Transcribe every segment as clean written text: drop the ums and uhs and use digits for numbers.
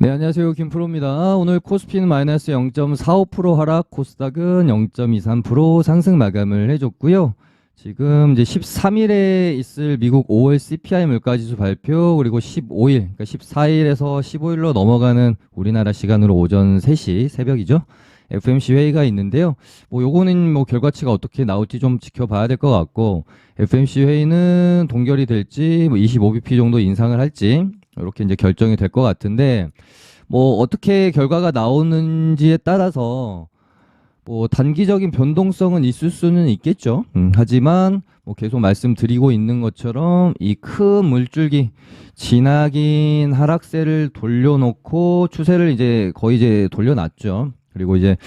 네, 안녕하세요. 김프로입니다. 오늘 코스피는 마이너스 0.45% 하락, 코스닥은 0.23% 상승 마감을 해줬고요. 지금 이제 13일에 있을 미국 5월 CPI 물가지수 발표, 그리고 15일, 그러니까 14일에서 15일로 넘어가는 우리나라 시간으로 오전 3시, 새벽이죠. FMC 회의가 있는데요. 요거는 결과치가 어떻게 나올지 좀 지켜봐야 될 것 같고, FMC 회의는 동결이 될지, 25bp 정도 인상을 할지, 이렇게 이제 결정이 될 것 같은데, 어떻게 결과가 나오는지에 따라서 단기적인 변동성은 있을 수는 있겠죠. 하지만 계속 말씀드리고 있는 것처럼 이 큰 물줄기 지나긴 하락세를 돌려놓고 추세를 이제 거의 이제 돌려놨죠. 그리고 이제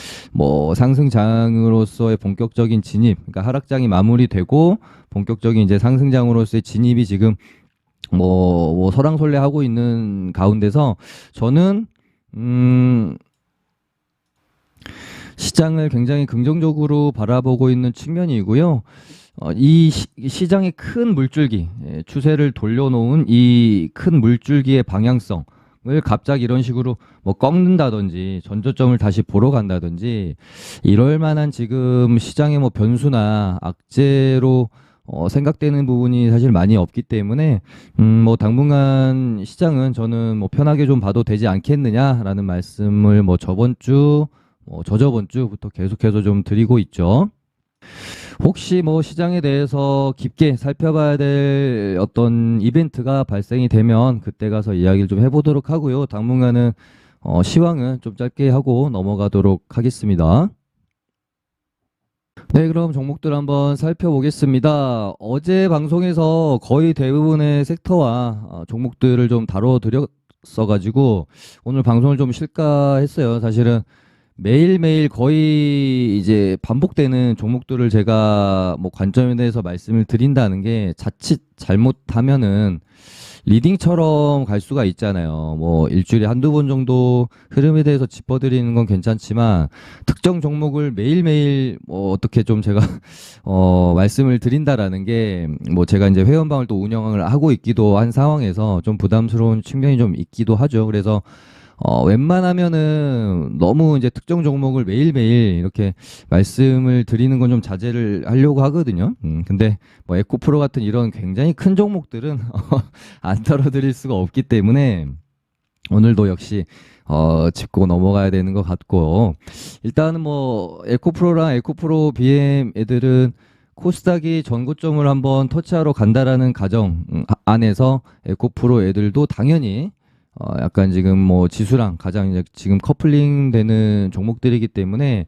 상승장으로서의 본격적인 진입, 그러니까 하락장이 마무리되고 본격적인 이제 상승장으로서의 진입이 지금 설왕설래 하고 있는 가운데서 저는 시장을 굉장히 긍정적으로 바라보고 있는 측면이고요. 이 시장의 큰 물줄기, 추세를 돌려놓은 이 큰 물줄기의 방향성을 갑자기 이런 식으로 꺾는다든지 전저점을 다시 보러 간다든지 이럴 만한 지금 시장의 변수나 악재로 생각되는 부분이 사실 많이 없기 때문에 당분간 시장은 저는 편하게 좀 봐도 되지 않겠느냐라는 말씀을 저번 주, 저저번 주부터 계속해서 좀 드리고 있죠. 혹시 시장에 대해서 깊게 살펴봐야 될 어떤 이벤트가 발생이 되면 그때 가서 이야기를 좀 해보도록 하고요. 당분간은 시황은 좀 짧게 하고 넘어가도록 하겠습니다. 네, 그럼 종목들 한번 살펴보겠습니다. 어제 방송에서 거의 대부분의 섹터와 종목들을 좀 다뤄드렸어가지고 오늘 방송을 좀 쉴까 했어요. 사실은 매일매일 거의 이제 반복되는 종목들을 제가 관점에 대해서 말씀을 드린다는 게 자칫 잘못하면은 리딩처럼 갈 수가 있잖아요. 일주일에 한두 번 정도 흐름에 대해서 짚어드리는 건 괜찮지만 특정 종목을 매일매일 어떻게 좀 제가 말씀을 드린다라는 게 제가 이제 회원방을 또 운영을 하고 있기도 한 상황에서 좀 부담스러운 측면이 좀 있기도 하죠. 그래서 웬만하면은 너무 이제 특정 종목을 매일매일 이렇게 말씀을 드리는 건 좀 자제를 하려고 하거든요. 근데 에코프로 같은 이런 굉장히 큰 종목들은 안 털어드릴 수가 없기 때문에 오늘도 역시 짚고 넘어가야 되는 것 같고, 일단은 에코프로랑 에코프로 BM 애들은 코스닥이 전고점을 한번 터치하러 간다라는 가정 안에서 에코프로 애들도 당연히 약간 지금 지수랑 가장 이제 지금 커플링 되는 종목들이기 때문에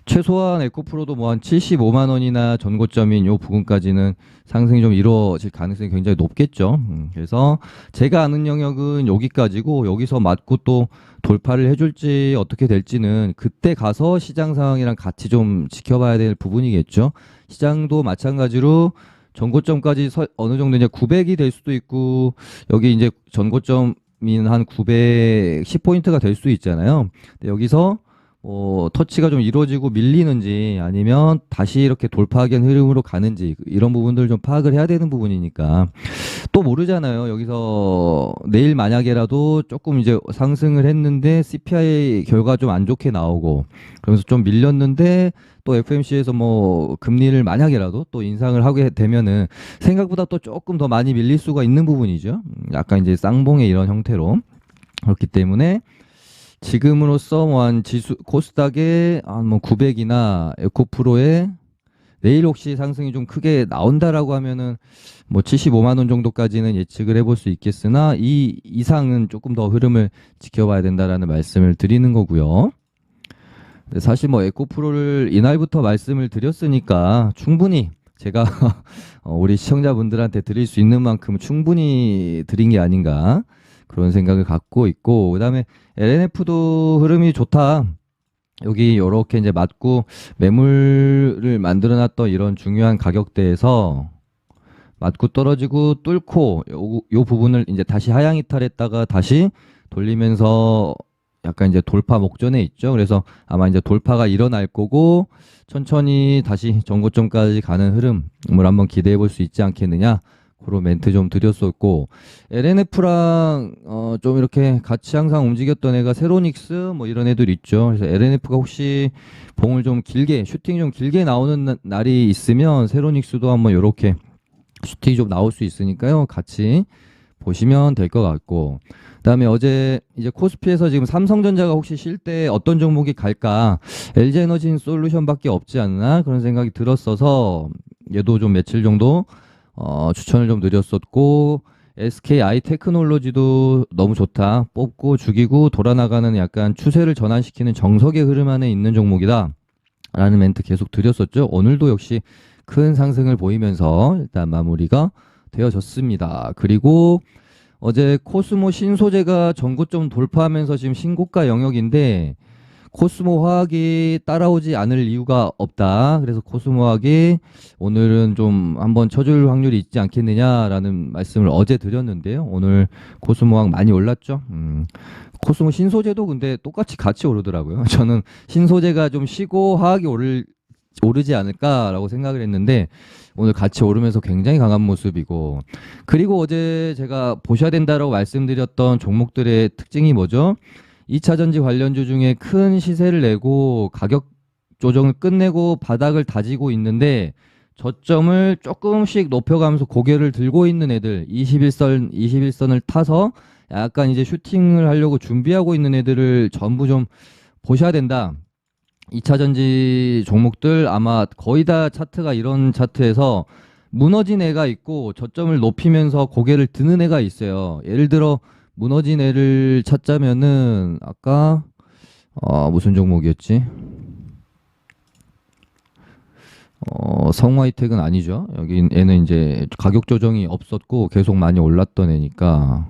최소한 에코프로도 한 75만 원이나 전고점인 요 부근까지는 상승이 좀 이루어질 가능성이 굉장히 높겠죠. 그래서 제가 아는 영역은 여기까지고 여기서 맞고 또 돌파를 해줄지 어떻게 될지는 그때 가서 시장 상황이랑 같이 좀 지켜봐야 될 부분이겠죠. 시장도 마찬가지로 전고점까지 어느 정도 이제 900이 될 수도 있고 여기 이제 전고점 한 910포인트가 될 수 있잖아요. 여기서 터치가 좀 이루어지고 밀리는지 아니면 다시 이렇게 돌파하기엔 흐름으로 가는지 이런 부분들을 좀 파악을 해야 되는 부분이니까 또 모르잖아요. 여기서 내일 만약에라도 조금 이제 상승을 했는데 CPI 결과 좀 안 좋게 나오고 그러면서 좀 밀렸는데 또 FMC에서 금리를 만약에라도 또 인상을 하게 되면은 생각보다 또 조금 더 많이 밀릴 수가 있는 부분이죠. 약간 이제 쌍봉의 이런 형태로. 그렇기 때문에 지금으로서 한 지수 코스닥의 한 900이나 에코프로에 내일 혹시 상승이 좀 크게 나온다라고 하면은 75만 원 정도까지는 예측을 해볼 수 있겠으나 이 이상은 조금 더 흐름을 지켜봐야 된다라는 말씀을 드리는 거고요. 사실 에코프로를 이날부터 말씀을 드렸으니까 충분히 제가 우리 시청자분들한테 드릴 수 있는 만큼 충분히 드린 게 아닌가 그런 생각을 갖고 있고, 그다음에 LNF도 흐름이 좋다. 여기 이렇게 이제 맞고 매물을 만들어놨던 이런 중요한 가격대에서 맞고 떨어지고 뚫고 요 부분을 이제 다시 하향 이탈했다가 다시 돌리면서 약간 이제 돌파 목전에 있죠. 그래서 아마 이제 돌파가 일어날 거고 천천히 다시 전고점까지 가는 흐름을 한번 기대해 볼 수 있지 않겠느냐 그런 멘트 좀 드렸었고, LNF랑 좀 이렇게 같이 항상 움직였던 애가 세로닉스 뭐 이런 애들 있죠. 그래서 LNF가 혹시 봉을 좀 길게, 슈팅 좀 길게 나오는 날이 있으면 세로닉스도 한번 요렇게 슈팅이 좀 나올 수 있으니까요. 같이 보시면 될 것 같고, 그다음에 어제 이제 코스피에서 지금 삼성전자가 혹시 쉴 때 어떤 종목이 갈까, LG에너지 솔루션밖에 없지 않나 그런 생각이 들었어서 얘도 좀 며칠 정도 추천을 좀 드렸었고, SKI 테크놀로지도 너무 좋다, 뽑고 죽이고 돌아나가는 약간 추세를 전환시키는 정석의 흐름 안에 있는 종목이다 라는 멘트 계속 드렸었죠. 오늘도 역시 큰 상승을 보이면서 일단 마무리가 되어졌습니다. 그리고 어제 코스모 신소재가 전고점 돌파하면서 지금 신고가 영역인데, 코스모 화학이 따라오지 않을 이유가 없다. 그래서 코스모 화학이 오늘은 좀 한번 쳐줄 확률이 있지 않겠느냐라는 말씀을 어제 드렸는데요. 오늘 코스모 화학 많이 올랐죠. 코스모 신소재도 근데 똑같이 같이 오르더라고요. 저는 신소재가 좀 쉬고 화학이 오르지 않을까라고 생각을 했는데, 오늘 같이 오르면서 굉장히 강한 모습이고, 그리고 어제 제가 보셔야 된다라고 말씀드렸던 종목들의 특징이 뭐죠? 2차 전지 관련주 중에 큰 시세를 내고 가격 조정을 끝내고 바닥을 다지고 있는데, 저점을 조금씩 높여가면서 고개를 들고 있는 애들, 21선을 타서 약간 이제 슈팅을 하려고 준비하고 있는 애들을 전부 좀 보셔야 된다. 2차 전지 종목들 아마 거의 다 차트가 이런 차트에서 무너진 애가 있고 저점을 높이면서 고개를 드는 애가 있어요. 예를 들어 무너진 애를 찾자면은 아까 무슨 종목이었지? 성화이텍은 아니죠. 여기 애는 이제 가격 조정이 없었고 계속 많이 올랐던 애니까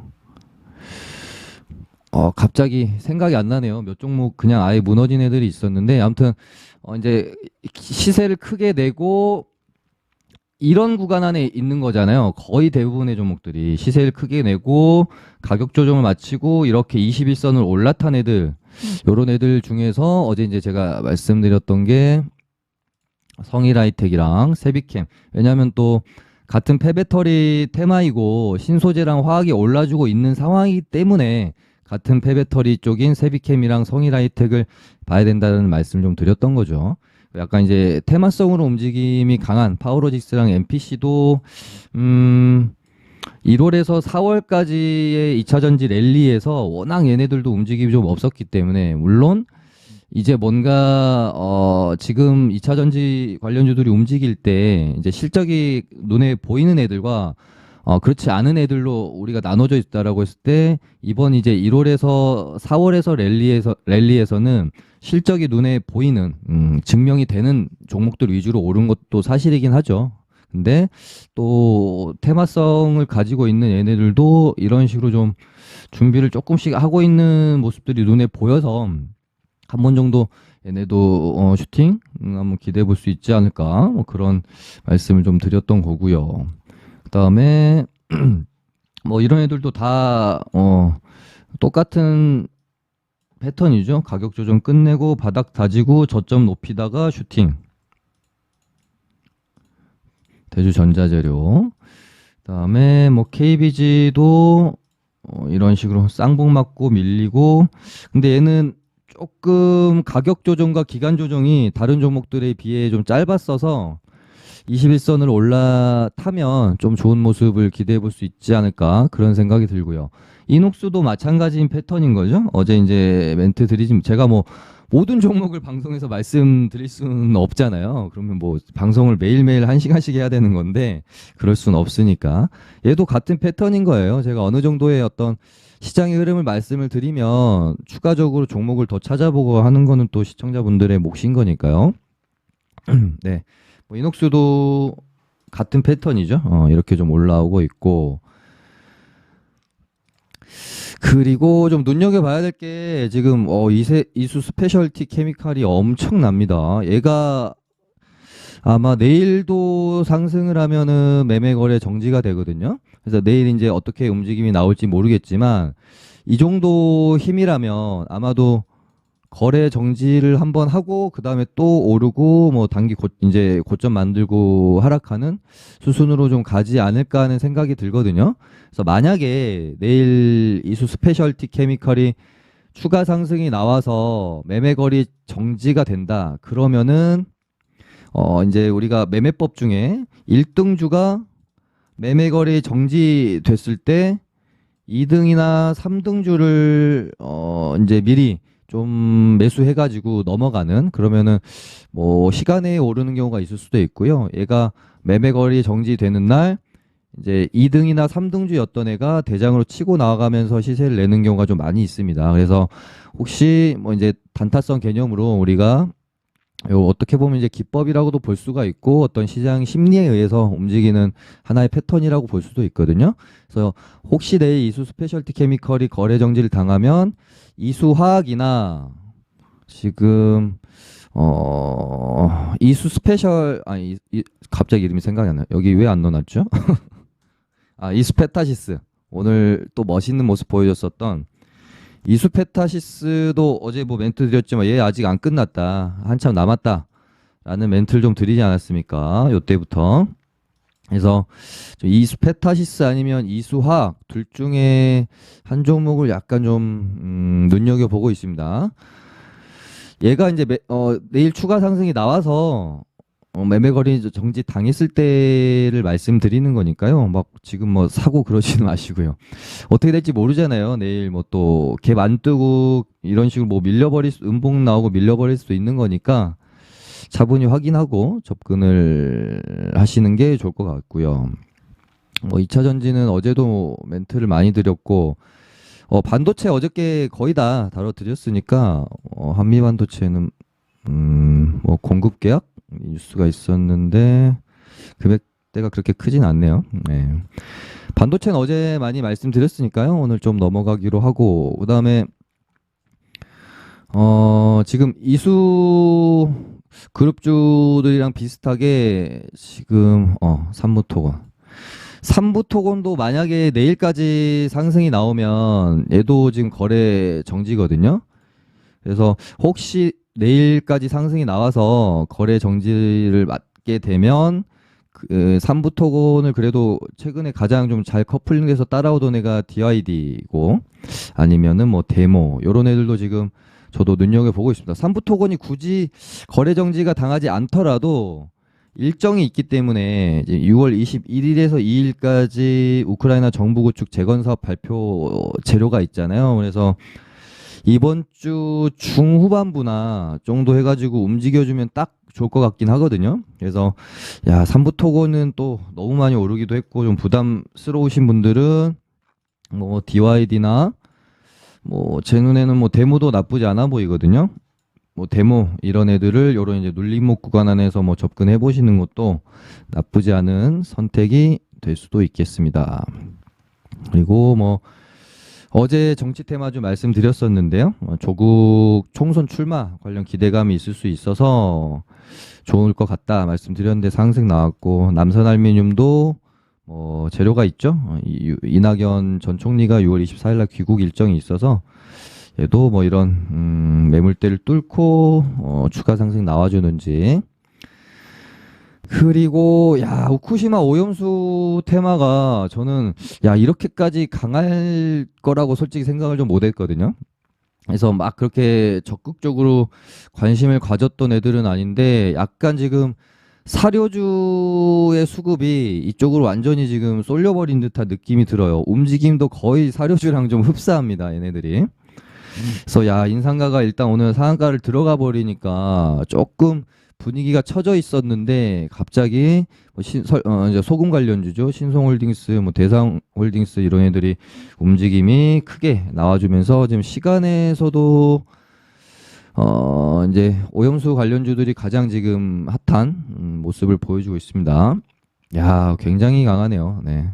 갑자기 생각이 안 나네요. 몇 종목 그냥 아예 무너진 애들이 있었는데, 아무튼 이제 시세를 크게 내고 이런 구간 안에 있는 거잖아요. 거의 대부분의 종목들이 시세를 크게 내고 가격 조정을 마치고 이렇게 21선을 올라탄 애들, 요런 애들 중에서 어제 이제 제가 말씀드렸던 게 성일하이텍이랑 세비캠. 왜냐하면 또 같은 폐배터리 테마이고 신소재랑 화학이 올라주고 있는 상황이기 때문에 같은 폐배터리 쪽인 세비캠이랑 성일하이텍을 봐야 된다는 말씀을 좀 드렸던 거죠. 약간 이제 테마성으로 움직임이 강한 파워로직스랑 MPC도 1월에서 4월까지의 2차 전지 랠리에서 워낙 얘네들도 움직임이 좀 없었기 때문에, 물론 이제 뭔가 지금 2차 전지 관련주들이 움직일 때 이제 실적이 눈에 보이는 애들과 그렇지 않은 애들로 우리가 나눠져 있다라고 했을 때, 이번 이제 1월에서 4월에서 랠리에서는 실적이 눈에 보이는 증명이 되는 종목들 위주로 오른 것도 사실이긴 하죠. 근데 또 테마성을 가지고 있는 얘네들도 이런 식으로 좀 준비를 조금씩 하고 있는 모습들이 눈에 보여서 한 번 정도 얘네도 슈팅 한번 기대해 볼 수 있지 않을까, 뭐 그런 말씀을 좀 드렸던 거고요. 그다음에 뭐 이런 애들도 다 똑같은 패턴이죠. 가격 조정 끝내고 바닥 다지고 저점 높이다가 슈팅. 대주전자재료. 그다음에 뭐 KBG도 이런 식으로 쌍봉 맞고 밀리고, 근데 얘는 조금 가격 조정과 기간 조정이 다른 종목들에 비해 좀 짧았어서 21선을 올라타면 좀 좋은 모습을 기대해 볼 수 있지 않을까, 그런 생각이 들고요. 이녹스도 마찬가지인 패턴인 거죠. 어제 이제 멘트 드리지, 제가 뭐 모든 종목을 방송에서 말씀드릴 수는 없잖아요. 그러면 뭐 방송을 매일매일 1시간씩 해야 되는 건데 그럴 수는 없으니까, 얘도 같은 패턴인 거예요. 제가 어느 정도의 어떤 시장의 흐름을 말씀을 드리면 추가적으로 종목을 더 찾아보고 하는 거는 또 시청자분들의 몫인 거니까요. 네, 뭐 이녹스도 같은 패턴이죠. 이렇게 좀 올라오고 있고, 그리고 좀 눈여겨봐야 될 게 지금 이수 스페셜티 케미칼이 엄청납니다. 얘가 아마 내일도 상승을 하면은 매매 거래 정지가 되거든요. 그래서 내일 이제 어떻게 움직임이 나올지 모르겠지만, 이 정도 힘이라면 아마도 거래 정지를 한번 하고 그다음에 또 오르고 뭐 단기 이제 고점 만들고 하락하는 수순으로 좀 가지 않을까 하는 생각이 들거든요. 그래서 만약에 내일 이수 스페셜티 케미컬이 추가 상승이 나와서 매매 거리 정지가 된다. 그러면은 이제 우리가 매매법 중에 1등주가 매매 거리 정지됐을 때 2등이나 3등주를 이제 미리 좀 매수해가지고 넘어가는 그러면은 뭐 시간에 오르는 경우가 있을 수도 있고요. 얘가 매매 거리 정지되는 날 이제 2등이나 3등주였던 애가 대장으로 치고 나가면서 시세를 내는 경우가 좀 많이 있습니다. 그래서 혹시 뭐 이제 단타성 개념으로 우리가 요 어떻게 보면 이제 기법이라고도 볼 수가 있고 어떤 시장 심리에 의해서 움직이는 하나의 패턴이라고 볼 수도 있거든요. 그래서 혹시 내일 이수 스페셜티 케미컬이 거래 정지를 당하면 이수 화학이나 지금 이수 스페셜 아니 갑자기 이름이 생각이 안 나요. 여기 왜 안 넣어놨죠? 아 이수 페타시스 오늘 또 멋있는 모습 보여줬었던 이수페타시스도 어제 뭐 멘트 드렸지만 얘 아직 안 끝났다. 한참 남았다. 라는 멘트를 좀 드리지 않았습니까? 요때부터. 그래서 이수페타시스 아니면 이수화학 둘 중에 한 종목을 약간 좀 눈여겨보고 있습니다. 얘가 이제 내일 추가 상승이 나와서 매매 거리 정지 당했을 때를 말씀드리는 거니까요. 막 지금 뭐 사고 그러지는 마시고요. 어떻게 될지 모르잖아요. 내일 뭐 또 갭 안 뜨고 이런 식으로 뭐 음봉 나오고 밀려버릴 수도 있는 거니까 차분히 확인하고 접근을 하시는 게 좋을 것 같고요. 뭐 2차 전지는 어제도 멘트를 많이 드렸고 반도체 어저께 거의 다 다뤄드렸으니까 한미 반도체는 뭐 공급 계약 뉴스가 있었는데 금액대가 그렇게 크진 않네요. 네. 반도체는 어제 많이 말씀드렸으니까요. 오늘 좀 넘어가기로 하고 그다음에 지금 이수 그룹주들이랑 비슷하게 지금 삼부토건 삼부토건도 만약에 내일까지 상승이 나오면 얘도 지금 거래 정지거든요. 그래서 혹시 내일까지 상승이 나와서 거래 정지를 맞게 되면 그 삼부토건을 그래도 최근에 가장 좀 잘 커플링돼서 따라오던 애가 DID고 아니면은 뭐 데모 요런 애들도 지금 저도 눈여겨보고 있습니다. 삼부토건이 굳이 거래 정지가 당하지 않더라도 일정이 있기 때문에 이제 6월 21일에서 2일까지 우크라이나 정부 구축 재건 사업 발표 재료가 있잖아요. 그래서 이번 주 중후반부나 정도 해가지고 움직여주면 딱 좋을 것 같긴 하거든요. 그래서 야 삼부토건은 또 너무 많이 오르기도 했고 좀 부담스러우신 분들은 뭐 DYD나 뭐 제 눈에는 뭐 데모도 나쁘지 않아 보이거든요. 뭐 데모 이런 애들을 요런 이제 눌림목 구간 안에서 뭐 접근해 보시는 것도 나쁘지 않은 선택이 될 수도 있겠습니다. 그리고 뭐 어제 정치 테마주 말씀드렸었는데요. 조국 총선 출마 관련 기대감이 있을 수 있어서 좋을 것 같다 말씀드렸는데 상승 나왔고 남선알미늄도 재료가 있죠. 이낙연 전 총리가 6월 24일 날 귀국 일정이 있어서 얘도 뭐 이런 매물대를 뚫고 추가 상승 나와주는지 그리고 야 후쿠시마 오염수 테마가 저는 야 이렇게까지 강할 거라고 솔직히 생각을 좀 못했거든요. 그래서 막 그렇게 적극적으로 관심을 가졌던 애들은 아닌데 약간 지금 사료주의 수급이 이쪽으로 완전히 지금 쏠려버린 듯한 느낌이 들어요. 움직임도 거의 사료주랑 좀 흡사합니다, 얘네들이. 그래서 야 인상가가 일단 오늘 상한가를 들어가 버리니까 조금 분위기가 처져 있었는데 갑자기 뭐 이제 소금 관련주죠. 신성홀딩스, 뭐 대상홀딩스 이런 애들이 움직임이 크게 나와주면서 지금 시간에서도 이제 오염수 관련주들이 가장 지금 핫한 모습을 보여주고 있습니다. 야 굉장히 강하네요. 네.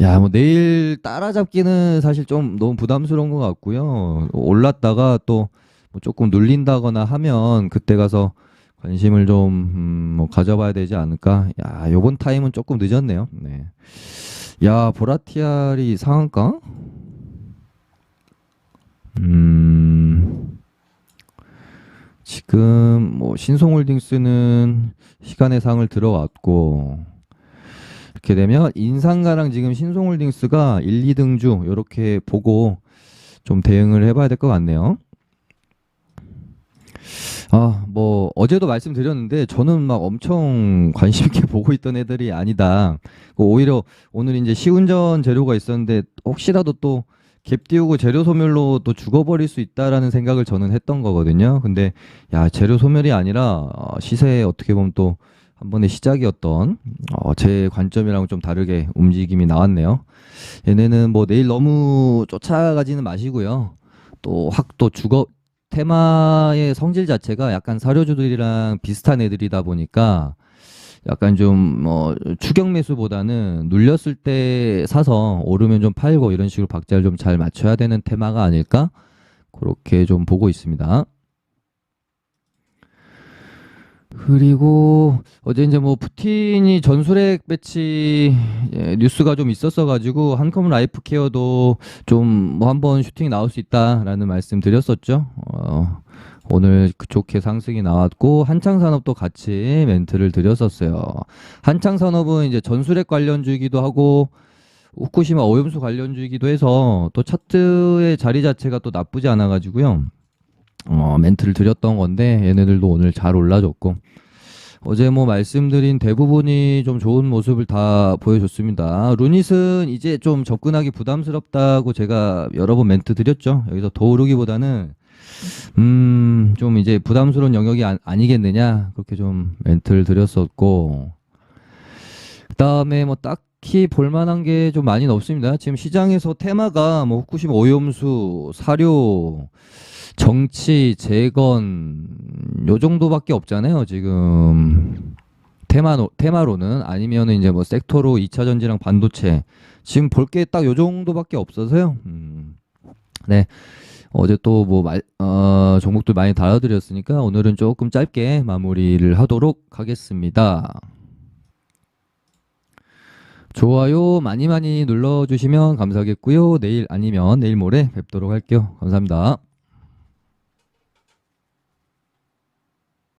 야, 뭐 내일 따라잡기는 사실 좀 너무 부담스러운 것 같고요. 올랐다가 또 뭐 조금 눌린다거나 하면 그때 가서 관심을 좀 뭐 가져봐야 되지 않을까. 야, 요번 타임은 조금 늦었네요. 네. 야, 보라티알이 상한가? 지금 뭐 신송홀딩스는 시간의 상을 들어왔고, 이렇게 되면 인상가랑 지금 신송홀딩스가 1, 2등주 이렇게 보고 좀 대응을 해봐야 될 것 같네요. 뭐 어제도 말씀드렸는데 저는 막 엄청 관심 있게 보고 있던 애들이 아니다. 오히려 오늘 이제 시운전 재료가 있었는데 혹시라도 또 갭 띄우고 재료 소멸로 또 죽어버릴 수 있다라는 생각을 저는 했던 거거든요. 근데 야, 재료 소멸이 아니라 시세에 어떻게 보면 또 한 번의 시작이었던 제 관점이랑 좀 다르게 움직임이 나왔네요. 얘네는 뭐 내일 너무 쫓아가지는 마시고요. 또 확 또 죽어 테마의 성질 자체가 약간 사료주들이랑 비슷한 애들이다 보니까 약간 좀 뭐 추격 매수보다는 눌렸을 때 사서 오르면 좀 팔고 이런 식으로 박자를 좀 잘 맞춰야 되는 테마가 아닐까? 그렇게 좀 보고 있습니다. 그리고 어제 이제 뭐 푸틴이 전술핵 배치 뉴스가 좀 있었어 가지고 한컴 라이프 케어도 좀 뭐 한번 슈팅이 나올 수 있다라는 말씀 드렸었죠. 오늘 좋게 상승이 나왔고 한창산업도 같이 멘트를 드렸었어요. 한창산업은 이제 전술핵 관련주이기도 하고 후쿠시마 오염수 관련주이기도 해서 또 차트의 자리 자체가 또 나쁘지 않아 가지고요. 멘트를 드렸던 건데 얘네들도 오늘 잘 올라줬고 어제 뭐 말씀드린 대부분이 좀 좋은 모습을 다 보여줬습니다. 루닛은 이제 좀 접근하기 부담스럽다고 제가 여러 번 멘트 드렸죠. 여기서 더 오르기보다는 좀 이제 부담스러운 영역이 아니겠느냐 그렇게 좀 멘트를 드렸었고 그다음에 뭐 딱히 볼만한 게 좀 많이는 없습니다. 지금 시장에서 테마가 뭐 후쿠시마 오염수, 사료, 정치, 재건 요 정도밖에 없잖아요. 지금 테마로는 아니면은 이제 뭐 섹터로 2차 전지랑 반도체 지금 볼 게 딱 요 정도밖에 없어서요. 네. 어제 또 뭐 종목들 많이 다뤄드렸으니까 오늘은 조금 짧게 마무리를 하도록 하겠습니다. 좋아요 많이 많이 눌러주시면 감사하겠고요. 내일 아니면 내일 모레 뵙도록 할게요. 감사합니다.